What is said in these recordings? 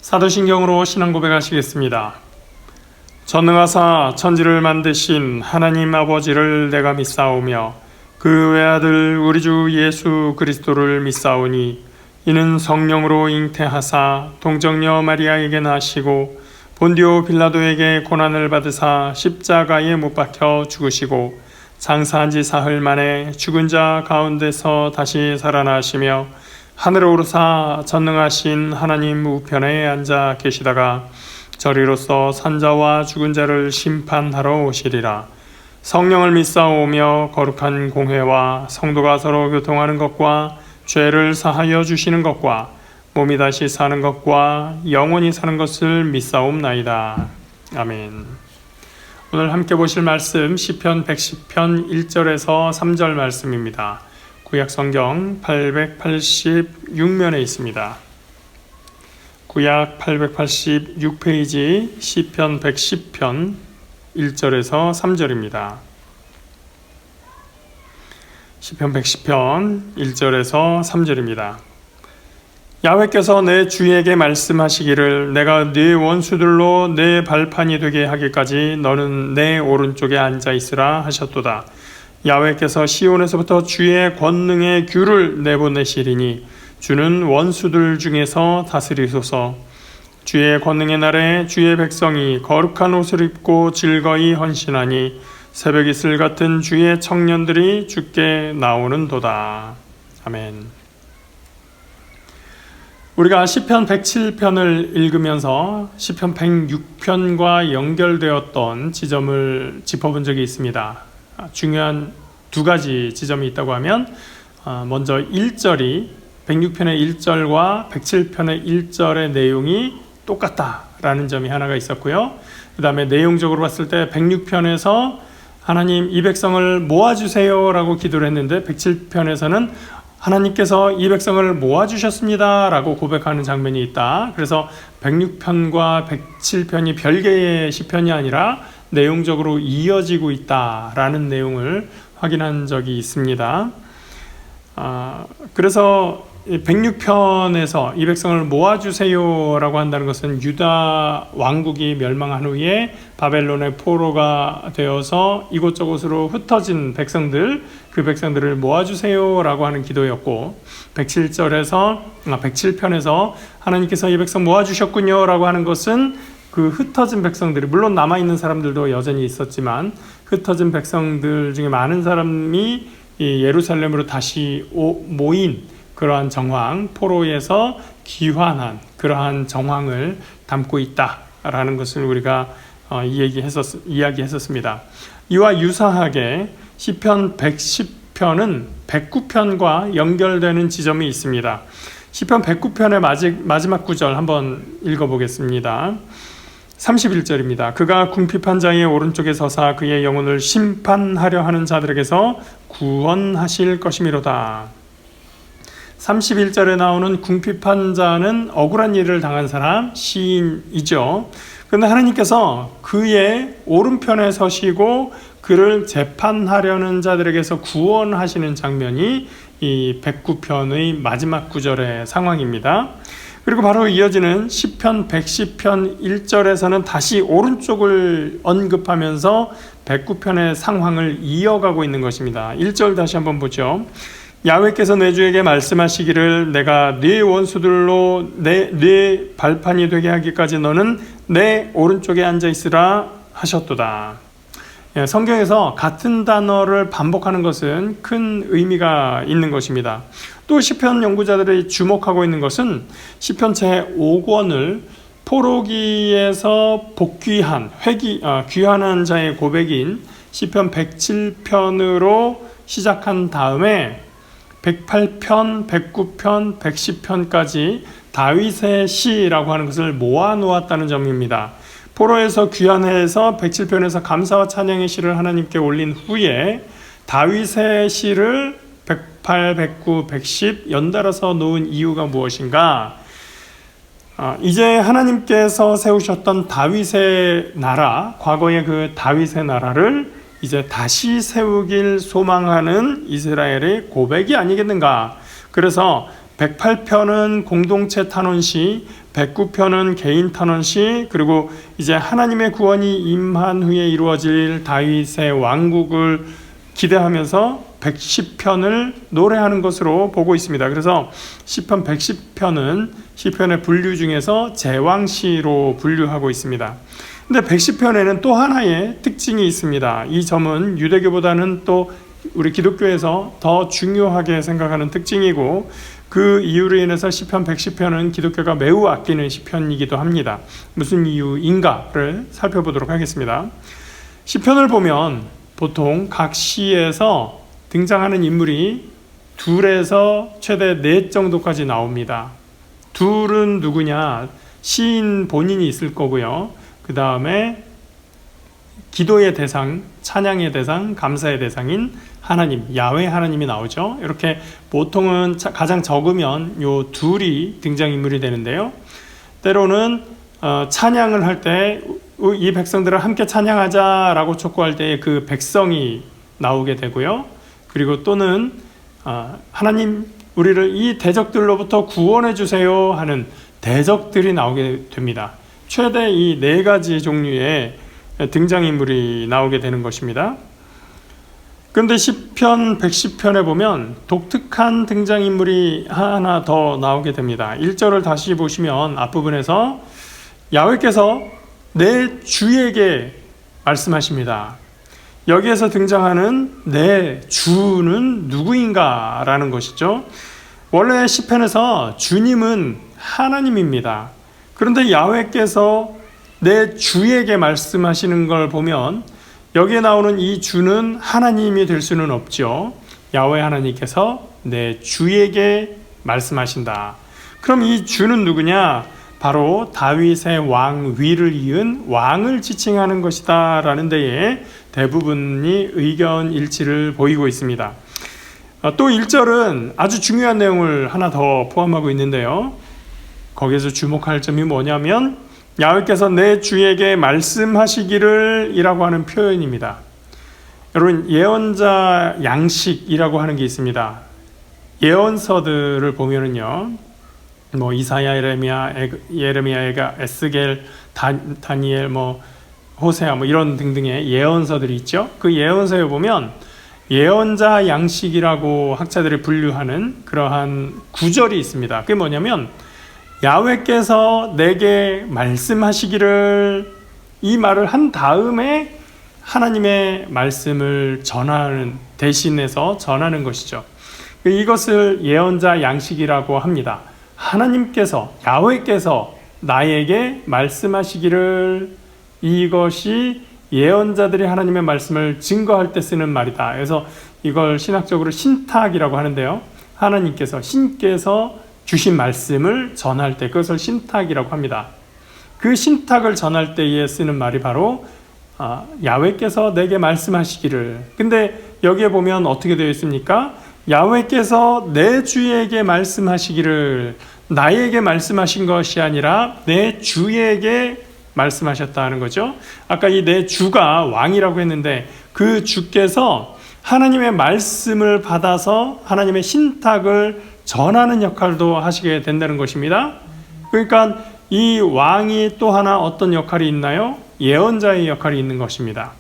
사도신경으로 신앙 고백하시겠습니다. 전능하사 천지를 만드신 하나님 아버지를 내가 믿사오며 그 외아들 우리 주 예수 그리스도를 믿사오니 이는 성령으로 잉태하사 동정녀 마리아에게 나시고 본디오 빌라도에게 고난을 받으사 십자가에 못 박혀 죽으시고 장사한 지 사흘 만에 죽은 자 가운데서 다시 살아나시며 하늘에 오르사 전능하신 하나님 우편에 앉아 계시다가 저리로서 산자와 죽은 자를 심판하러 오시리라. 성령을 믿사오며 거룩한 공회와 성도가 서로 교통하는 것과 죄를 사하여 주시는 것과 몸이 다시 사는 것과 영원히 사는 것을 믿사옵나이다. 아멘. 오늘 함께 보실 말씀 시편 110편 1절에서 3절 말씀입니다. 구약성경 886면에 있습니다. 구약 886페이지 시편 110편 1절에서 3절입니다. 시편 110편 1절에서 3절입니다. 야훼께서 내 주에게 말씀하시기를 내가 네 원수들로 내 발판이 되게 하기까지 너는 내 오른쪽에 앉아있으라 하셨도다. 야훼께서 시온에서부터 주의 권능의 규를 내보내시리니 주는 원수들 중에서 다스리소서. 주의 권능의 날에 주의 백성이 거룩한 옷을 입고 즐거이 헌신하니 새벽 이슬 같은 주의 청년들이 주께 나오는도다. 아멘. 우리가 시편 107편을 읽으면서 시편 106편과 연결되었던 지점을 짚어본 적이 있습니다. 중요한 두 가지 지점이 있다고 하면 먼저 1절이 106편의 1절과 107편의 1절의 내용이 똑같다라는 점이 하나가 있었고요. 그 다음에 내용적으로 봤을 때 106편에서 하나님 이 백성을 모아주세요 라고 기도를 했는데 107편에서는 하나님께서 이 백성을 모아주셨습니다 라고 고백하는 장면이 있다. 그래서 106편과 107편이 별개의 시편이 아니라 내용적으로 이어지고 있다라는 내용을 확인한 적이 있습니다. 그래서 106편에서 이 백성을 모아주세요 라고 한다는 것은 유다 왕국이 멸망한 후에 바벨론의 포로가 되어서 이곳저곳으로 흩어진 백성들, 그 백성들을 모아주세요 라고 하는 기도였고 107편에서 하나님께서 이 백성 모아주셨군요 라고 하는 것은 그 흩어진 백성들이, 물론 남아있는 사람들도 여전히 있었지만 흩어진 백성들 중에 많은 사람이 예루살렘으로 다시 모인 그러한 정황, 포로에서 귀환한 그러한 정황을 담고 있다라는 것을 우리가 이야기했었습니다. 이와 유사하게 시편 110편은 109편과 연결되는 지점이 있습니다. 시편 109편의 마지막 구절 한번 읽어보겠습니다. 31절입니다. 그가 궁핍한 자의 오른쪽에 서사 그의 영혼을 심판하려 하는 자들에게서 구원하실 것이미로다. 31절에 나오는 궁핍한 자는 억울한 일을 당한 사람, 시인이죠. 그런데 하나님께서 그의 오른편에 서시고 그를 재판하려는 자들에게서 구원하시는 장면이 이 109편의 마지막 구절의 상황입니다. 그리고 바로 이어지는 시편 110편 1절에서는 다시 오른쪽을 언급하면서 109편의 상황을 이어가고 있는 것입니다. 1절 다시 한번 보죠. 야훼께서 내 주에게 말씀하시기를 내가 네 원수들로 네 발판이 되게 하기까지 너는 내 오른쪽에 앉아있으라 하셨도다. 성경에서 같은 단어를 반복하는 것은 큰 의미가 있는 것입니다. 또 시편 연구자들이 주목하고 있는 것은 시편 제5권을 포로기에서 복귀한 귀환한 자의 고백인 시편 107편으로 시작한 다음에 108편, 109편, 110편까지 다윗의 시라고 하는 것을 모아놓았다는 점입니다. 포로에서 귀환해서 107편에서 감사와 찬양의 시를 하나님께 올린 후에 다윗의 시를 108, 109, 110 연달아서 놓은 이유가 무엇인가? 이제 하나님께서 세우셨던 다윗의 나라, 과거의 그 다윗의 나라를 이제 다시 세우길 소망하는 이스라엘의 고백이 아니겠는가. 그래서 108편은 공동체 탄원시, 109편은 개인 탄원시, 그리고 이제 하나님의 구원이 임한 후에 이루어질 다윗의 왕국을 기대하면서 110편을 노래하는 것으로 보고 있습니다. 그래서 시편 110편은 시편의 분류 중에서 제왕시로 분류하고 있습니다. 근데 110편에는 또 하나의 특징이 있습니다. 이 점은 유대교보다는 또 우리 기독교에서 더 중요하게 생각하는 특징이고, 그 이유로 인해서 시편 110편은 기독교가 매우 아끼는 시편이기도 합니다. 무슨 이유인가를 살펴보도록 하겠습니다. 시편을 보면 보통 각 시에서 등장하는 인물이 둘에서 최대 넷 정도까지 나옵니다. 둘은 누구냐? 시인 본인이 있을 거고요. 그 다음에 기도의 대상, 찬양의 대상, 감사의 대상인 하나님, 야훼 하나님이 나오죠. 이렇게 보통은 가장 적으면 요 둘이 등장인물이 되는데요. 때로는 찬양을 할 때 이 백성들을 함께 찬양하자라고 촉구할 때 그 백성이 나오게 되고요. 그리고 또는 하나님 우리를 이 대적들로부터 구원해 주세요 하는 대적들이 나오게 됩니다. 최대 이 네 가지 종류의 등장인물이 나오게 되는 것입니다. 그런데 시편 110편에 보면 독특한 등장인물이 하나 더 나오게 됩니다. 1절을 다시 보시면 앞부분에서 야훼께서 내 주에게 말씀하십니다. 여기에서 등장하는 내 주는 누구인가 라는 것이죠. 원래 시편에서 주님은 하나님입니다. 그런데 야훼께서 내 주에게 말씀하시는 걸 보면 여기에 나오는 이 주는 하나님이 될 수는 없죠. 야훼 하나님께서 내 주에게 말씀하신다. 그럼 이 주는 누구냐? 바로 다윗의 왕위를 이은 왕을 지칭하는 것이다 라는 데에 대부분이 의견 일치를 보이고 있습니다. 또 1절은 아주 중요한 내용을 하나 더 포함하고 있는데요. 거기에서 주목할 점이 뭐냐면 야훼께서 내 주에게 말씀하시기를 이라고 하는 표현입니다. 여러분, 예언자 양식이라고 하는 게 있습니다. 예언서들을 보면은요, 이사야, 예레미야, 에스겔, 다니엘, 호세아 이런 등등의 예언서들이 있죠. 그 예언서에 보면 예언자 양식이라고 학자들이 분류하는 그러한 구절이 있습니다. 그게 뭐냐면 야훼께서 내게 말씀하시기를, 이 말을 한 다음에 하나님의 말씀을 전하는, 대신해서 전하는 것이죠. 이것을 예언자 양식이라고 합니다. 하나님께서, 야훼께서 나에게 말씀하시기를, 이것이 예언자들이 하나님의 말씀을 증거할 때 쓰는 말이다. 그래서 이걸 신학적으로 신탁이라고 하는데요. 하나님께서, 신께서 주신 말씀을 전할 때 그것을 신탁이라고 합니다. 그 신탁을 전할 때에 쓰는 말이 바로 야훼께서 내게 말씀하시기를. 근데 여기에 보면 어떻게 되어 있습니까? 야훼께서 내 주에게 말씀하시기를, 나에게 말씀하신 것이 아니라 내 주에게 말씀하셨다는 거죠. 아까 이 내 주가 왕이라고 했는데 그 주께서 하나님의 말씀을 받아서 하나님의 신탁을 전하는 역할도 하시게 된다는 것입니다. 그러니까 이 왕이 또 하나 어떤 역할이 있나요? 예언자의 역할이 있는 것입니다.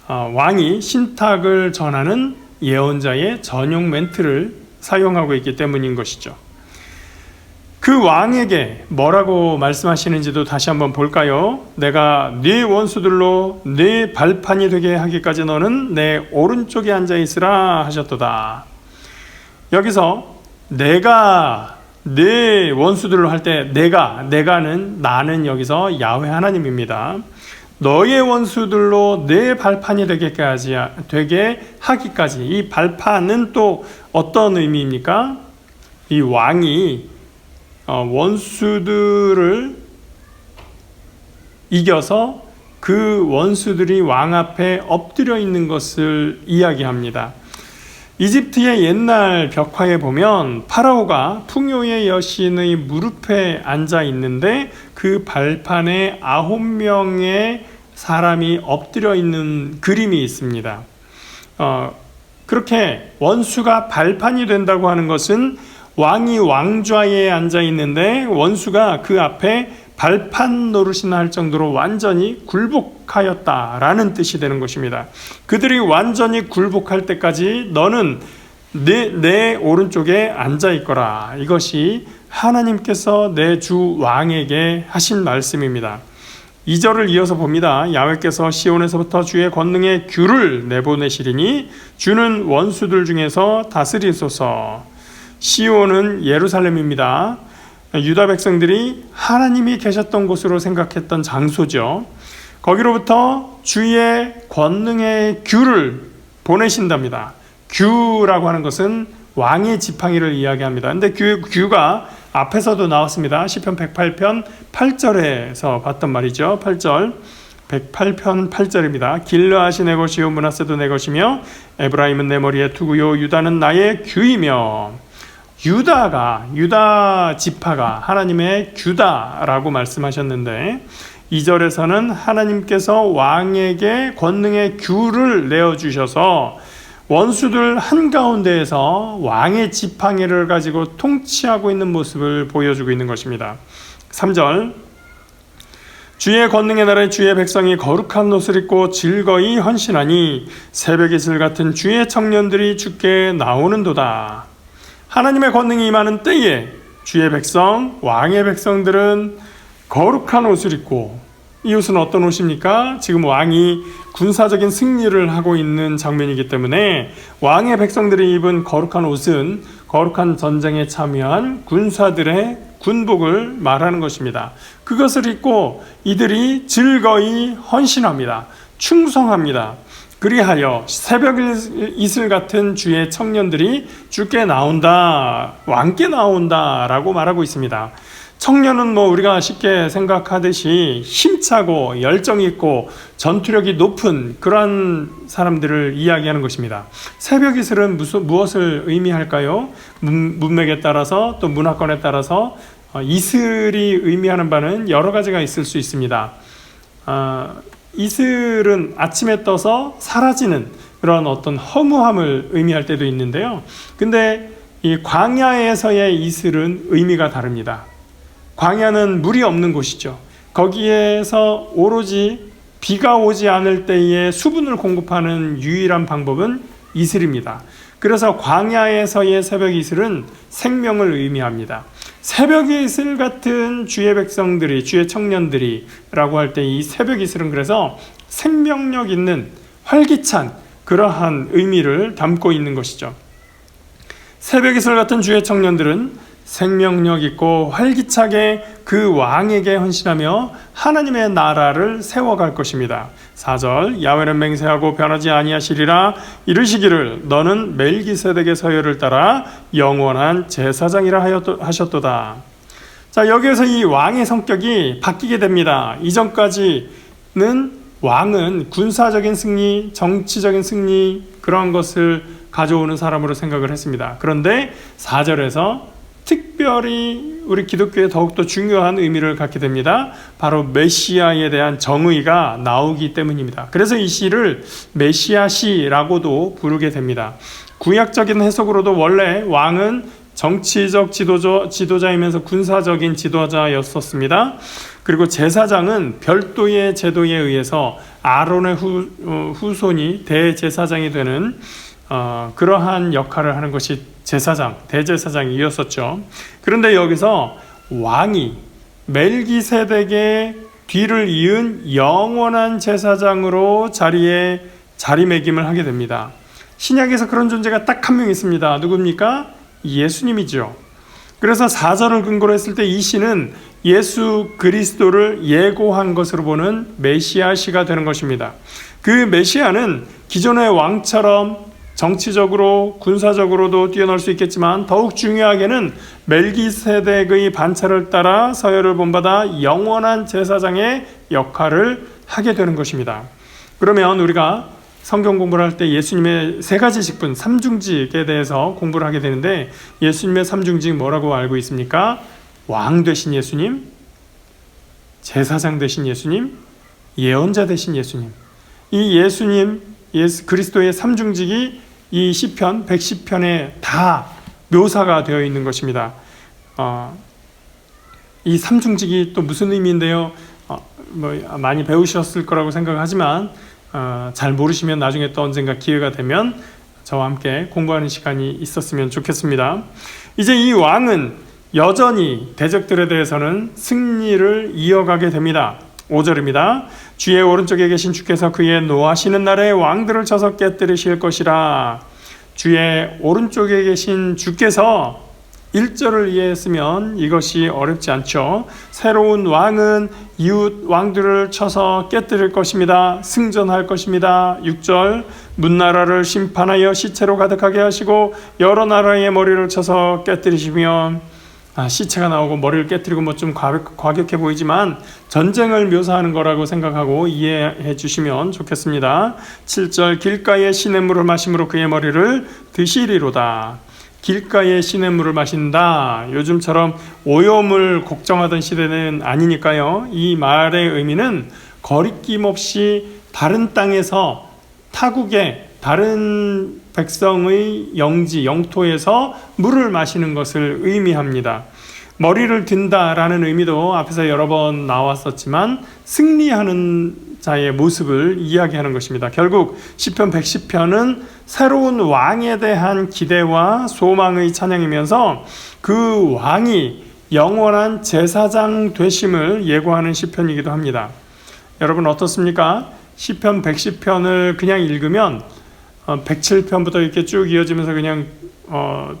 왕이 신탁을 전하는 예언자의 전용 멘트를 사용하고 있기 때문인 것이죠. 그 왕에게 뭐라고 말씀하시는지도 다시 한번 볼까요? 내가 네 원수들로 네 발판이 되게 하기까지 너는 내 오른쪽에 앉아 있으라 하셨도다. 여기서 내가 네 원수들로 할 때 내가는 나는 여기서 야훼 하나님입니다. 너의 원수들로 내 발판이 되게 하기까지. 이 발판은 또 어떤 의미입니까? 이 왕이 원수들을 이겨서 그 원수들이 왕 앞에 엎드려 있는 것을 이야기합니다. 이집트의 옛날 벽화에 보면 파라오가 풍요의 여신의 무릎에 앉아 있는데 그 발판에 9명의 사람이 엎드려 있는 그림이 있습니다. 그렇게 원수가 발판이 된다고 하는 것은 왕이 왕좌에 앉아 있는데 원수가 그 앞에 발판 노릇이나 할 정도로 완전히 굴복하였다라는 뜻이 되는 것입니다. 그들이 완전히 굴복할 때까지 너는 내 오른쪽에 앉아 있거라. 이것이 하나님께서 내 주 왕에게 하신 말씀입니다. 2절을 이어서 봅니다. 야훼께서 시온에서부터 주의 권능의 규를 내보내시리니 주는 원수들 중에서 다스리소서. 시온은 예루살렘입니다. 유다 백성들이 하나님이 계셨던 곳으로 생각했던 장소죠. 거기로부터 주의 권능의 규를 보내신답니다. 규라고 하는 것은 왕의 지팡이를 이야기합니다. 근데 규가 앞에서도 나왔습니다. 시편 108편 8절에서 봤던 말이죠. 8절 108편 8절입니다. 길르앗이 내 것이요 므낫세도 내 것이며 에브라임은 내 머리에 두고요 유다는 나의 규이며. 유다 지파가 하나님의 규다라고 말씀하셨는데 2절에서는 하나님께서 왕에게 권능의 규를 내어주셔서 원수들 한가운데에서 왕의 지팡이를 가지고 통치하고 있는 모습을 보여주고 있는 것입니다. 3절 주의 권능의 날에 주의 백성이 거룩한 옷을 입고 즐거이 헌신하니 새벽 이슬 같은 주의 청년들이 주께 나오는도다. 하나님의 권능이 임하는 때에 주의 백성, 왕의 백성들은 거룩한 옷을 입고, 이 옷은 어떤 옷입니까? 지금 왕이 군사적인 승리를 하고 있는 장면이기 때문에 왕의 백성들이 입은 거룩한 옷은 거룩한 전쟁에 참여한 군사들의 군복을 말하는 것입니다. 그것을 입고 이들이 즐거이 헌신합니다. 충성합니다. 그리하여 새벽 이슬 같은 주의 청년들이 주께 나온다, 왕께 나온다 라고 말하고 있습니다. 청년은 우리가 쉽게 생각하듯이 힘차고 열정있고 전투력이 높은 그런 사람들을 이야기하는 것입니다. 새벽 이슬은 무엇을 의미할까요? 문맥에 따라서 또 문화권에 따라서 이슬이 의미하는 바는 여러 가지가 있을 수 있습니다. 이슬은 아침에 떠서 사라지는 그런 어떤 허무함을 의미할 때도 있는데요. 근데 이 광야에서의 이슬은 의미가 다릅니다. 광야는 물이 없는 곳이죠. 거기에서 오로지 비가 오지 않을 때에 수분을 공급하는 유일한 방법은 이슬입니다. 그래서 광야에서의 새벽 이슬은 생명을 의미합니다. 새벽 이슬 같은 주의 백성들이, 주의 청년들이 라고 할 때 이 새벽 이슬은 그래서 생명력 있는 활기찬 그러한 의미를 담고 있는 것이죠. 새벽 이슬 같은 주의 청년들은 생명력 있고 활기차게 그 왕에게 헌신하며 하나님의 나라를 세워갈 것입니다. 4절 야훼는 맹세하고 변하지 아니하시리라 이르시기를 너는 멜기세덱의 서열을 따라 영원한 제사장이라 하셨도다. 자, 여기에서 이 왕의 성격이 바뀌게 됩니다. 이전까지는 왕은 군사적인 승리, 정치적인 승리 그런 것을 가져오는 사람으로 생각을 했습니다. 그런데 4절에서 특별히 우리 기독교에 더욱더 중요한 의미를 갖게 됩니다. 바로 메시아에 대한 정의가 나오기 때문입니다. 그래서 이 시를 메시아시라고도 부르게 됩니다. 구약적인 해석으로도 원래 왕은 정치적 지도자이면서 군사적인 지도자였었습니다. 그리고 제사장은 별도의 제도에 의해서 아론의 후손이 대제사장이 되는 그러한 역할을 하는 것이 제사장, 대제사장이었었죠. 그런데 여기서 왕이 멜기세덱의 뒤를 이은 영원한 제사장으로 자리매김을 하게 됩니다. 신약에서 그런 존재가 딱 한 명 있습니다. 누굽니까? 예수님이죠. 그래서 4절을 근거로 했을 때 이 시는 예수 그리스도를 예고한 것으로 보는 메시아 시가 되는 것입니다. 그 메시아는 기존의 왕처럼 정치적으로 군사적으로도 뛰어날 수 있겠지만 더욱 중요하게는 멜기세덱의 반차를 따라 서열을 본받아 영원한 제사장의 역할을 하게 되는 것입니다. 그러면 우리가 성경 공부를 할 때 예수님의 세 가지 직분, 삼중직에 대해서 공부를 하게 되는데 예수님의 삼중직 뭐라고 알고 있습니까? 왕 되신 예수님, 제사장 되신 예수님, 예언자 되신 예수님. 이 예수 그리스도의 삼중직이 이 시편 110편에 다 묘사가 되어 있는 것입니다. 이 삼중직이 또 무슨 의미인데요? 많이 배우셨을 거라고 생각하지만 잘 모르시면 나중에 또 언젠가 기회가 되면 저와 함께 공부하는 시간이 있었으면 좋겠습니다. 이제 이 왕은 여전히 대적들에 대해서는 승리를 이어가게 됩니다. 5절입니다. 주의 오른쪽에 계신 주께서 그의 노하시는 날에 왕들을 쳐서 깨뜨리실 것이라. 주의 오른쪽에 계신 주께서 1절을 이해했으면 이것이 어렵지 않죠. 새로운 왕은 이웃 왕들을 쳐서 깨뜨릴 것입니다. 승전할 것입니다. 6절 문나라를 심판하여 시체로 가득하게 하시고 여러 나라의 머리를 쳐서 깨뜨리시며, 시체가 나오고 머리를 깨뜨리고 좀 과격해 보이지만 전쟁을 묘사하는 거라고 생각하고 이해해 주시면 좋겠습니다. 7절 길가의 시냇물을 마심으로 그의 머리를 드시리로다. 길가의 시냇물을 마신다. 요즘처럼 오염을 걱정하던 시대는 아니니까요. 이 말의 의미는 거리낌 없이 다른 땅에서 타국의 다른 백성의 영지, 영토에서 물을 마시는 것을 의미합니다. 머리를 든다라는 의미도 앞에서 여러 번 나왔었지만 승리하는 자의 모습을 이야기하는 것입니다. 결국 시편 110편은 새로운 왕에 대한 기대와 소망의 찬양이면서 그 왕이 영원한 제사장 되심을 예고하는 시편이기도 합니다. 여러분 어떻습니까? 시편 110편을 그냥 읽으면 107편부터 이렇게 쭉 이어지면서 그냥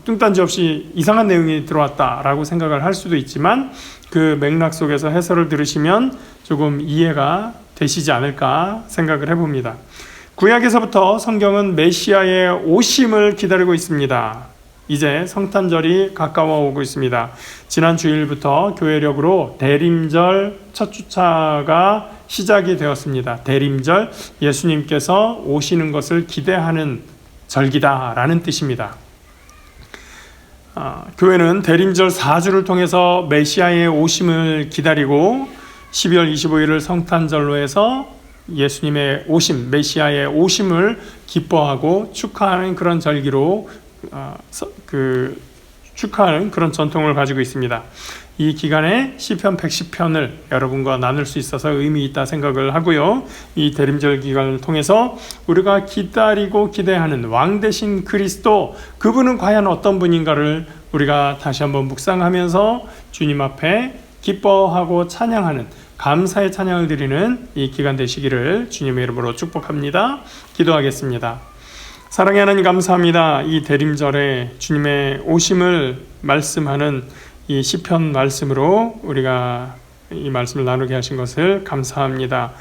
뚱딴지 없이 이상한 내용이 들어왔다라고 생각을 할 수도 있지만 그 맥락 속에서 해설을 들으시면 조금 이해가 되시지 않을까 생각을 해봅니다. 구약에서부터 성경은 메시아의 오심을 기다리고 있습니다. 이제 성탄절이 가까워 오고 있습니다. 지난 주일부터 교회력으로 대림절 첫 주차가 시작이 되었습니다. 대림절, 예수님께서 오시는 것을 기대하는 절기다라는 뜻입니다. 교회는 대림절 4주를 통해서 메시아의 오심을 기다리고 12월 25일을 성탄절로 해서 예수님의 오심, 메시아의 오심을 기뻐하고 축하하는 그런 절기로 축하하는 그런 전통을 가지고 있습니다. 이 기간에 시편 110편을 여러분과 나눌 수 있어서 의미 있다 생각을 하고요. 이 대림절 기간을 통해서 우리가 기다리고 기대하는 왕 되신 그리스도, 그분은 과연 어떤 분인가를 우리가 다시 한번 묵상하면서 주님 앞에 기뻐하고 찬양하는, 감사의 찬양을 드리는 이 기간 되시기를 주님의 이름으로 축복합니다. 기도하겠습니다. 사랑의 하나님 감사합니다. 이 대림절에 주님의 오심을 말씀하는 이 시편 말씀으로 우리가 이 말씀을 나누게 하신 것을 감사합니다.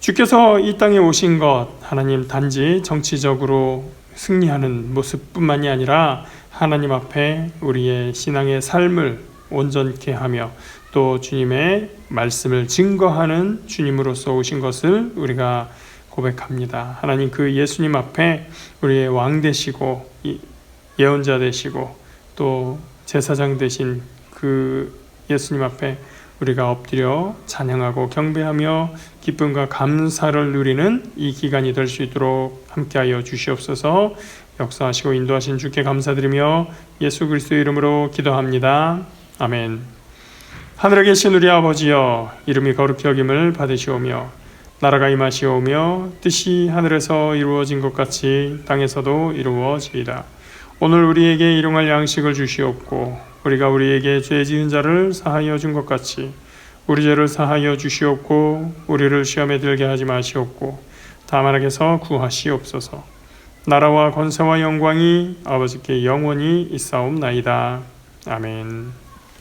주께서 이 땅에 오신 것, 하나님 단지 정치적으로 승리하는 모습뿐만이 아니라 하나님 앞에 우리의 신앙의 삶을 온전케 하며 또 주님의 말씀을 증거하는 주님으로서 오신 것을 우리가 고백합니다. 하나님, 그 예수님 앞에 우리의 왕 되시고 예언자 되시고 또 제사장 되신 그 예수님 앞에 우리가 엎드려 찬양하고 경배하며 기쁨과 감사를 누리는 이 기간이 될 수 있도록 함께하여 주시옵소서. 역사하시고 인도하신 주께 감사드리며 예수 그리스도의 이름으로 기도합니다. 아멘. 하늘에 계신 우리 아버지여, 이름이 거룩히 여김을 받으시오며 나라가 임하시오며 뜻이 하늘에서 이루어진 것 같이 땅에서도 이루어지이다. 오늘 우리에게 일용할 양식을 주시옵고 우리가 우리에게 죄 지은 자를 사하여 준 것 같이 우리 죄를 사하여 주시옵고 우리를 시험에 들게 하지 마시옵고 다만 악에서 구하시옵소서. 나라와 권세와 영광이 아버지께 영원히 있사옵나이다. 아멘.